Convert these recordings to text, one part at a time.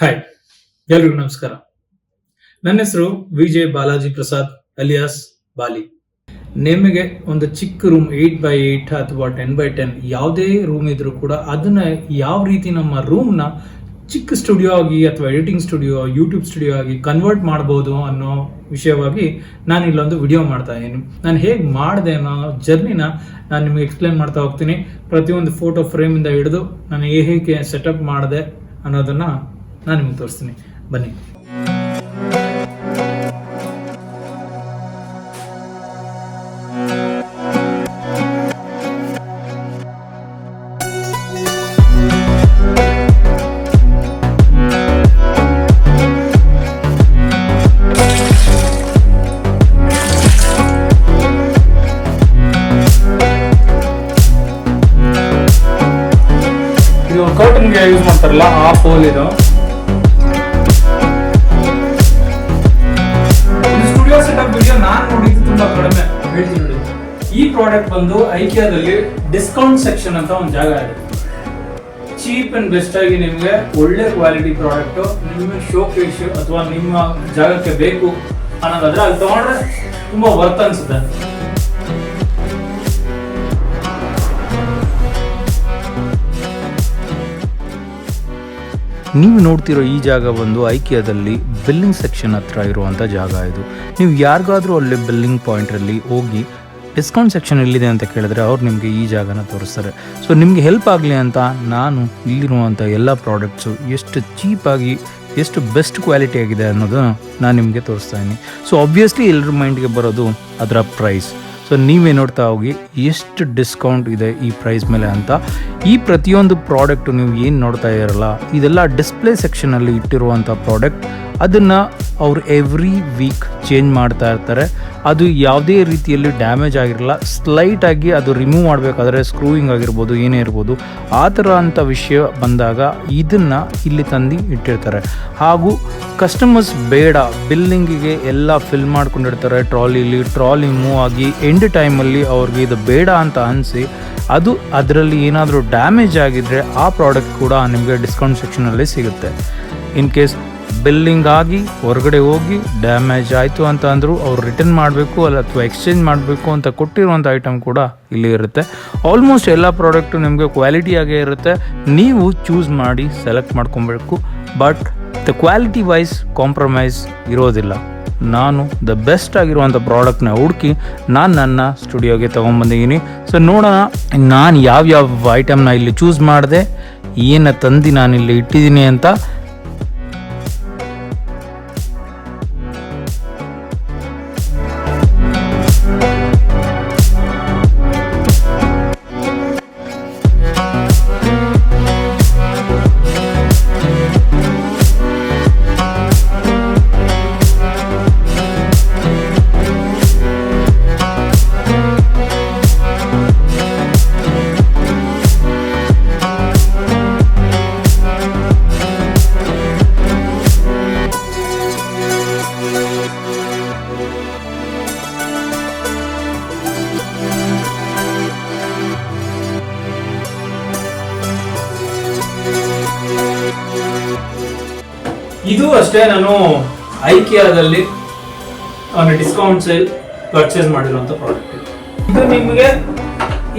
Hi, ಎಲ್ರಿಗೂ ನಮಸ್ಕಾರ. ನನ್ನ ಹೆಸರು ವಿಜಯ್ ಬಾಲಾಜಿ ಪ್ರಸಾದ್ ಅಲಿಯಾಸ್ ಬಾಲಿ. ನಿಮಗೆ ಒಂದು ಚಿಕ್ಕ ರೂಮ್ 8x8 ಅಥವಾ 10x10 ಯಾವುದೇ ರೂಮ್ ಇದ್ರೂ ಕೂಡ ಅದನ್ನ ಯಾವ ರೀತಿ ನಮ್ಮ ರೂಮ್ನ ಚಿಕ್ಕ ಸ್ಟುಡಿಯೋ ಆಗಿ ಅಥವಾ ಎಡಿಟಿಂಗ್ ಸ್ಟುಡಿಯೋ, ಯೂಟ್ಯೂಬ್ ಸ್ಟುಡಿಯೋ ಆಗಿ ಕನ್ವರ್ಟ್ ಮಾಡಬಹುದು ಅನ್ನೋ ವಿಷಯವಾಗಿ ನಾನು ಇಲ್ಲೊಂದು ವಿಡಿಯೋ ಮಾಡ್ತಾ ಇದ್ದೀನಿ. ನಾನು ಹೇಗೆ ಮಾಡಿದೆ ಅನ್ನೋ ಜರ್ನಿನ ನಾನು ನಿಮಗೆ ಎಕ್ಸ್ಪ್ಲೇನ್ ಮಾಡ್ತಾ ಹೋಗ್ತೀನಿ. ಪ್ರತಿಯೊಂದು ಫೋಟೋ ಫ್ರೇಮಿಂದ ಹಿಡಿದು ನಾನು ಹೇಗೆ ಸೆಟಪ್ ಮಾಡಿದೆ ಅನ್ನೋದನ್ನ ನಾನು ನಿಮಗೆ ತೋರಿಸ್ತೀನಿ. ಬನ್ನಿ. ಇದು ಕರ್ಟನ್ಗೆ ಯೂಸ್ ಮಾಡ್ತಾರಲ್ಲ ಆ ಪೋಲ್ ಇದು. ಸ್ಟುಡಿಯೋ ಸೆಟಪ್ ವಿಡಿಯೋ ನಾನು ನೋಡಿದ್ದು ತುಂಬಾ ಕಡಿಮೆ. ಹೇಳ್ತೀನಿ ನೋಡಿ, ಈ ಪ್ರಾಡಕ್ಟ್ ಬಂದು ಐಕಿಯಾದಲ್ಲಿ ಡಿಸ್ಕೌಂಟ್ ಸೆಕ್ಷನ್ ಅಂತ ಒಂದು ಜಾಗ ಇದೆ. ಚೀಪ್ ಅಂಡ್ ಬೆಸ್ಟ್ ಆಗಿ ನಿಮಗೆ ಒಳ್ಳೆ ಕ್ವಾಲಿಟಿ ಪ್ರಾಡಕ್ಟ್ ನಿಮಗೆ ಶೋ ಕೇಸ್ ಅಥವಾ ನಿಮ್ಮ ಜಾಗಕ್ಕೆ ಬೇಕು ಅನ್ನೋದಾದ್ರೆ ಅಲ್ಲಿ ತಗೊಂಡ್ರೆ ತುಂಬಾ ವರ್ತ್ ಅನ್ಸುತ್ತೆ. ನೀವು ನೋಡ್ತಿರೋ ಈ ಜಾಗ ಬಂದು ಐಕಿಯಾದಲ್ಲಿ ಬಿಲ್ಲಿಂಗ್ ಸೆಕ್ಷನ್ ಹತ್ರ ಇರುವಂಥ ಜಾಗ ಇದು. ನೀವು ಯಾರಿಗಾದರೂ ಅಲ್ಲಿ ಬಿಲ್ಲಿಂಗ್ ಪಾಯಿಂಟಲ್ಲಿ ಹೋಗಿ ಡಿಸ್ಕೌಂಟ್ ಸೆಕ್ಷನ್ ಎಲ್ಲಿದೆ ಅಂತ ಕೇಳಿದ್ರೆ ಅವ್ರು ನಿಮಗೆ ಈ ಜಾಗನ ತೋರಿಸ್ತಾರೆ. ಸೊ ನಿಮಗೆ ಹೆಲ್ಪ್ ಆಗಲಿ ಅಂತ ನಾನು ಇಲ್ಲಿರುವಂಥ ಎಲ್ಲ ಪ್ರಾಡಕ್ಟ್ಸು ಎಷ್ಟು ಚೀಪಾಗಿ ಎಷ್ಟು ಬೆಸ್ಟ್ ಕ್ವಾಲಿಟಿ ಆಗಿದೆ ಅನ್ನೋದನ್ನು ನಾನು ನಿಮಗೆ ತೋರಿಸ್ತಾ ಇದ್ದೀನಿ. ಸೊ ಆಬ್ವಿಯಸ್ಲಿ ಎಲ್ಲರ ಮೈಂಡ್ಗೆ ಬರೋದು ಅದರ ಪ್ರೈಸ್. ಸೊ ನೀವೇ ನೋಡ್ತಾ ಹೋಗಿ ಎಷ್ಟು ಡಿಸ್ಕೌಂಟ್ ಇದೆ ಈ ಪ್ರೈಸ್ ಮೇಲೆ ಅಂತ. ಈ ಪ್ರತಿಯೊಂದು ಪ್ರಾಡಕ್ಟು ನೀವು ಏನು ನೋಡ್ತಾ ಇರಲ್ಲ, ಇದೆಲ್ಲ ಡಿಸ್ಪ್ಲೇ ಸೆಕ್ಷನಲ್ಲಿ ಇಟ್ಟಿರುವಂಥ ಪ್ರಾಡಕ್ಟ್. ಅದನ್ನು ಅವರು ಎವ್ರಿ ವೀಕ್ ಚೇಂಜ್ ಮಾಡ್ತಾ ಇರ್ತಾರೆ. ಅದು ಯಾವುದೇ ರೀತಿಯಲ್ಲಿ ಡ್ಯಾಮೇಜ್ ಆಗಿರಲ್ಲ. ಸ್ಲೈಟಾಗಿ ಅದು ರಿಮೂವ್ ಮಾಡಬೇಕಾದ್ರೆ ಸ್ಕ್ರೂಯಿಂಗ್ ಆಗಿರ್ಬೋದು, ಏನೇ ಇರ್ಬೋದು, ಆ ಥರ ಅಂಥ ವಿಷಯ ಬಂದಾಗ ಇದನ್ನು ಇಲ್ಲಿ ತಂದು ಇಟ್ಟಿರ್ತಾರೆ. ಹಾಗೂ ಕಸ್ಟಮರ್ಸ್ ಬೇಡ, ಬಿಲ್ಲಿಂಗಿಗೆ ಎಲ್ಲ ಫಿಲ್ ಮಾಡ್ಕೊಂಡಿರ್ತಾರೆ ಟ್ರಾಲಿ ಮೂವ್ ಆಗಿ ಎಂಡ್ ಟೈಮಲ್ಲಿ ಅವ್ರಿಗೆ ಇದು ಬೇಡ ಅಂತ ಅನಿಸಿ ಅದು ಅದರಲ್ಲಿ ಏನಾದರೂ ಡ್ಯಾಮೇಜ್ ಆಗಿದ್ದರೆ ಆ ಪ್ರಾಡಕ್ಟ್ ಕೂಡ ನಿಮಗೆ ಡಿಸ್ಕೌಂಟ್ ಸೆಕ್ಷನಲ್ಲಿ ಸಿಗುತ್ತೆ. ಇನ್ ಕೇಸ್ ಬಿಲ್ಲಿಂಗ್ ಆಗಿ ಹೊರಗಡೆ ಹೋಗಿ ಡ್ಯಾಮೇಜ್ ಆಯಿತು ಅಂತ ಅಂದರೂ ಅವ್ರು ರಿಟರ್ನ್ ಮಾಡಬೇಕು ಅಥವಾ ಎಕ್ಸ್ಚೇಂಜ್ ಮಾಡಬೇಕು ಅಂತ ಕೊಟ್ಟಿರುವಂಥ ಐಟಮ್ ಕೂಡ ಇಲ್ಲಿ ಇರುತ್ತೆ. ಆಲ್ಮೋಸ್ಟ್ ಎಲ್ಲ ಪ್ರಾಡಕ್ಟು ನಿಮಗೆ ಕ್ವಾಲಿಟಿಯಾಗೇ ಇರುತ್ತೆ. ನೀವು ಚೂಸ್ ಮಾಡಿ ಸೆಲೆಕ್ಟ್ ಮಾಡ್ಕೊಬೇಕು. But the quality wise compromise ಇರೋದಿಲ್ಲ. ನಾನು ದ ಬೆಸ್ಟ್ ಆಗಿರುವಂಥ ಪ್ರಾಡಕ್ಟ್ನ ಹುಡುಕಿ ನಾನು ನನ್ನ ಸ್ಟುಡಿಯೋಗೆ ತೊಗೊಂಬಂದಿದ್ದೀನಿ. ಸೊ ನೋಡೋಣ ನಾನು ಯಾವ್ಯಾವ ಐಟಮ್ನ ಇಲ್ಲಿ ಚೂಸ್ ಮಾಡಿದೆ, ಏನು ತಂದು ನಾನಿಲ್ಲಿ ಇಟ್ಟಿದ್ದೀನಿ ಅಂತ. ಇದು ಅಷ್ಟೇ, ನಾನು ಐಕಿಯಾದಲ್ಲಿ ಡಿಸ್ಕೌಂಟ್ ಸೇಲ್ ಪರ್ಚೇಸ್ ಮಾಡಿರುವಂತ ಪ್ರಾಡಕ್ಟ್. ಇದು ನಿಮಗೆ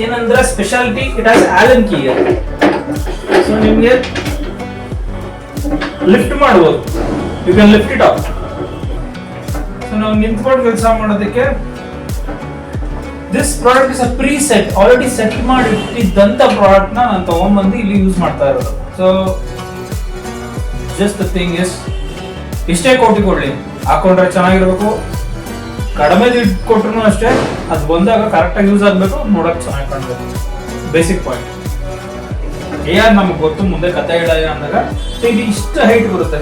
ಏನಂದ್ರೆ speciality, it has Allen key. So ನಿಮಗೆ ಲಿಫ್ಟ್ ಮಾಡಬಹುದು, you can lift it up. So ನಾವು ನಿಂತ್ಕೊಂಡು ಕೆಲಸ ಮಾಡೋದಕ್ಕೆ this product is a preset, already set ಮಾಡಿ ಇಟ್ಟಿದ್ದಂತ ಪ್ರಾಡಕ್ಟ್ ನಾನು ತಗೊಂಡ್ಬಂದು ಇಲ್ಲಿ ಯೂಸ್ ಮಾಡ್ತಾ ಇರೋದು. So just the thing is, ಇಷ್ಟೇ ಕೋಟಿ ಕೊಡ್ಲಿ, ಹಾಕೊಂಡ್ರೆ ಚೆನ್ನಾಗಿರ್ಬೇಕು. ಕಡಿಮೆ ದುಡ್ಡು ಕೊಟ್ರು ಅಷ್ಟೇ, ಅದು ಬಂದಾಗ ಕರೆಕ್ಟಾಗಿ ಯೂಸ್ ಆಗಬೇಕು, ನೋಡಕ್ ಚೆನ್ನಾಗಿ ಕಾಣಬೇಕು. ಬೇಸಿಕ್ ಪಾಯಿಂಟ್ ಏನ್ ನಮ್ಗೆ ಗೊತ್ತು, ಮುಂದೆ ಕತೆ ಹೇಳ ಅಂದಾಗ ಇದು ಇಷ್ಟು ಹೈಟ್ ಬರುತ್ತೆ.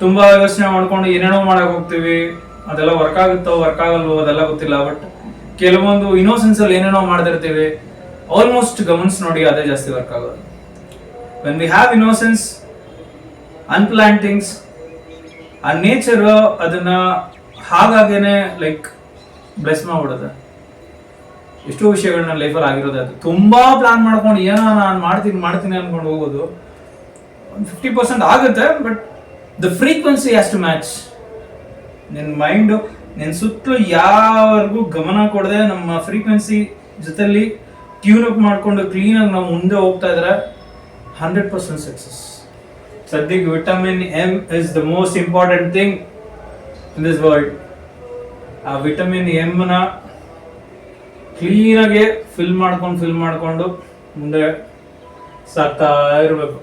ತುಂಬಾ ಯೋಚನೆ ಮಾಡ್ಕೊಂಡು ಏನೇನೋ ಮಾಡಕ್ ಹೋಗ್ತೀವಿ, ಅದೆಲ್ಲ ವರ್ಕ್ ಆಗುತ್ತೋ ವರ್ಕ್ ಆಗಲ್ವೋ ಅದೆಲ್ಲ ಗೊತ್ತಿಲ್ಲ. ಬಟ್ ಕೆಲವೊಂದು ಇನ್ನೋಸೆನ್ಸ್ ಅಲ್ಲಿ ಏನೇನೋ ಮಾಡ್ತಿರ್ತೀವಿ, ಆಲ್ಮೋಸ್ಟ್ ಗಮನಿಸಿ ನೋಡಿ ಅದೇ ಜಾಸ್ತಿ ವರ್ಕ್ ಆಗೋದು. When we have innocence, unplanned things, ಆ ನೇಚರ್ ಅದನ್ನ ಹಾಗೇನೆ ಲೈಕ್ ಬ್ಲೆಸ್ ಮಾಡ್ಬಿಡುತ್ತೆ. ಎಷ್ಟೋ ವಿಷಯಗಳು ನನ್ನ ಲೈಫಲ್ಲಿ ಆಗಿರೋದು ಅದು. ತುಂಬಾ ಪ್ಲಾನ್ ಮಾಡ್ಕೊಂಡು ಏನೋ ನಾನು ಮಾಡ್ತೀನಿ ಅನ್ಕೊಂಡು ಹೋಗೋದು 50% ಆಗುತ್ತೆ, but the frequency has to match. ನಿನ್ನ ಮೈಂಡು ನಿನ್ನ ಸುತ್ತಲೂ ಯಾರಿಗೂ ಗಮನ ಕೊಡದೆ ನಮ್ಮ ಫ್ರೀಕ್ವೆನ್ಸಿ ಜೊತೆಲಿ ಟ್ಯೂನ್ ಅಪ್ ಮಾಡ್ಕೊಂಡು ಕ್ಲೀನಾಗಿ ನಾವು ಮುಂದೆ ಹೋಗ್ತಾ ಇದ್ರೆ 100% ಸಕ್ಸಸ್. ಸದ್ಯಕ್ಕೆ vitamin M is the most important thing in this world. ಆ ವಿಟಮಿನ್ ಎಮ್ನ ಕ್ಲೀನಾಗೆ ಫಿಲ್ ಮಾಡ್ಕೊಂಡು ಮುಂದೆ ಸಾಕ್ತಾ ಇರಬೇಕು.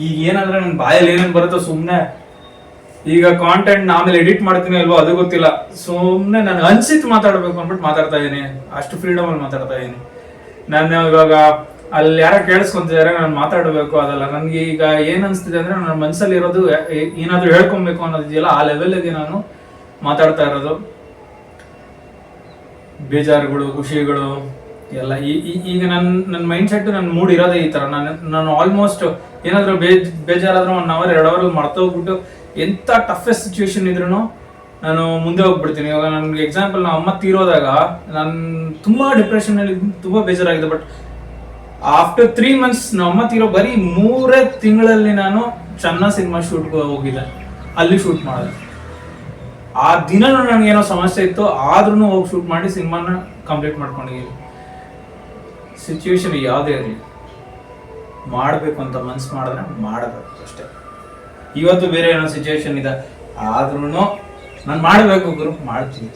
ಈಗ ಏನಂದ್ರೆ ನನ್ನ ಬಾಯಲ್ಲಿ ಏನೇನು ಬರುತ್ತೋ ಸುಮ್ಮನೆ, ಈಗ ಕಾಂಟೆಂಟ್ ಆಮೇಲೆ ಎಡಿಟ್ ಮಾಡ್ತೀನಿ ಅಲ್ವೋ ಅದು ಗೊತ್ತಿಲ್ಲ, ಸುಮ್ಮನೆ ನಾನು ಅನ್ಸಿತ್ತು ಮಾತಾಡಬೇಕು ಅಂದ್ಬಿಟ್ಟು ಮಾತಾಡ್ತಾ ಇದ್ದೀನಿ. ಅಷ್ಟು ಫ್ರೀಡಮ್ ಅಲ್ಲಿ ಮಾತಾಡ್ತಾ ಇದ್ದೀನಿ. ನಾನು ಇವಾಗ ಅಲ್ಲಿ ಯಾರೋ ಕೇಳಿಸ್ಕೊಂತಿದ್ದಾರೆ, ನಾನು ಮಾತಾಡಬೇಕು ಅದಲ್ಲ. ನನಗೆ ಈಗ ಏನ್ ಅನ್ಸ್ತಿದೆ ಅಂದ್ರೆ ನನ್ನ ಮನಸ್ಸಲ್ಲಿ ಇರೋದು ಏನಾದ್ರೂ ಹೇಳ್ಕೊಬೇಕು ಅನ್ನೋದಿದೆಯಲ್ಲ, ಆ ಲೆವೆಲ್ಗೆ ನಾನು ಮಾತಾಡ್ತಾ ಇರೋದು. ಬೇಜಾರುಗಳು, ಖುಷಿಗಳು ಎಲ್ಲ ಈಗ ನನ್ನ ಮೈಂಡ್ ಸೆಟ್, ನನ್ನ ಮೂಡ್ ಇರೋದೇ ಈ ತರ. ನಾನು ಆಲ್ಮೋಸ್ಟ್ ಏನಾದ್ರು ಬೇಜಾರಾದ್ರೂ 1 hour 2 hour ಮರ್ತೋಗ್ಬಿಟ್ಟು ಎಂತ ಟಫೆಸ್ಟ್ ಸಿಚುವೇಶನ್ ಇದ್ರೂ ನಾನು ಮುಂದೆ ಹೋಗ್ಬಿಡ್ತೀನಿ. ಇವಾಗ ನನ್ಗೆ ಎಕ್ಸಾಂಪಲ್, ನಮ್ಮ ಅಮ್ಮ ತೀರೋದಾಗ ನಾನು ತುಂಬಾ ಡಿಪ್ರೆಷನ್ ಅಲ್ಲಿ ತುಂಬಾ ಬೇಜಾರಾಗಿದೆ. ಬಟ್ ಆಫ್ಟರ್ 3 months ನಮ್ಮ ಅಮ್ಮ ತೀರೋ ಬರೀ 3 ತಿಂಗಳಲ್ಲಿ ನಾನು ಚೆನ್ನ ಸಿನಿಮಾ ಶೂಟ್ ಹೋಗಿದ್ದೆ, ಅಲ್ಲಿ ಶೂಟ್ ಮಾಡಿದೆ. ಆ ದಿನನೂ ನನಗೆ ಏನೋ ಸಮಸ್ಯೆ ಇತ್ತು, ಆದ್ರೂ ಹೋಗಿ ಶೂಟ್ ಮಾಡಿ ಸಿನಿಮಾನ ಕಂಪ್ಲೀಟ್ ಮಾಡ್ಕೊಂಡಿದ್ದೀನಿ. ಸಿಚುವೇಶನ್ ಯಾವುದೇ ಇರಲಿ, ಮಾಡಬೇಕು ಅಂತ ಮನ್ಸು ಮಾಡಿದ್ರೆ ಮಾಡಬೇಕು ಅಷ್ಟೇ. ಇವತ್ತು ಬೇರೆ ಏನೋ ಸಿಚುವೇಶನ್ ಇದೆ, ಆದ್ರೂ ನಾನು ಮಾಡಬೇಕು ಗುರು, ಮಾಡ್ತೀನಿ.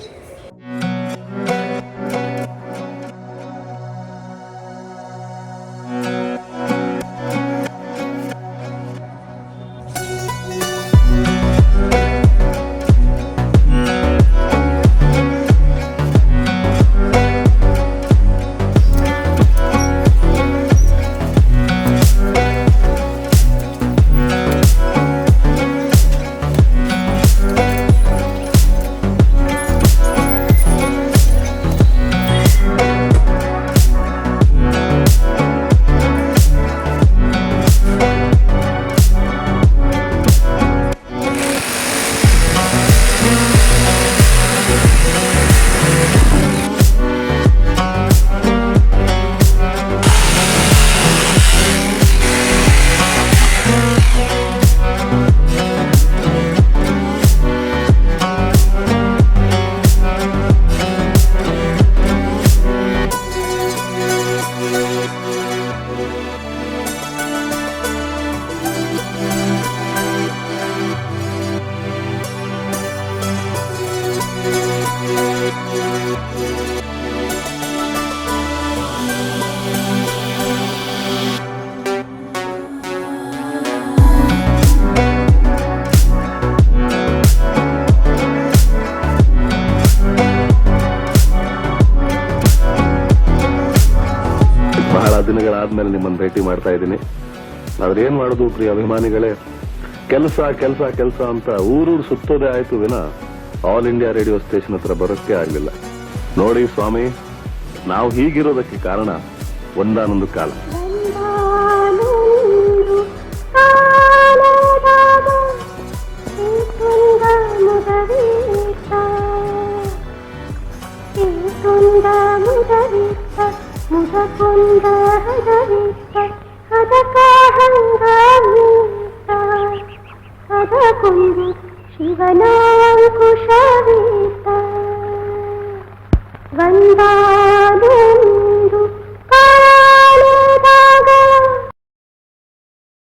ದಿನಗಳಾದ್ಮೇಲೆ ನಿಮ್ಮನ್ನು ಭೇಟಿ ಮಾಡ್ತಾ ಇದ್ದೀನಿ. ಆದ್ರೆ ಏನ್ ಮಾಡೋದು ಪ್ರಿಯ ಅಭಿಮಾನಿಗಳೇ, ಕೆಲಸ ಕೆಲಸ ಕೆಲಸ ಅಂತ ಊರೂರು ಸುತ್ತೋದೇ ಆಯ್ತು ವಿನ ಆಲ್ ಇಂಡಿಯಾ ರೇಡಿಯೋ ಸ್ಟೇಷನ್ ಹತ್ರ ಬರೋಕ್ಕೆ ಆಗ್ಲಿಲ್ಲ. ನೋಡಿ ಸ್ವಾಮಿ, ನಾವು ಹೀಗಿರೋದಕ್ಕೆ ಕಾರಣ ಒಂದಾನೊಂದು ಕಾಲ. ಮುದಕೊಂಡ ಹದವಿತ್ತ ಹದಕಾಹಂಗಾಮೀತ ಹದಕೊಂದು ಶಿವನಾಂಕುಶವೀತ ಗಂಧ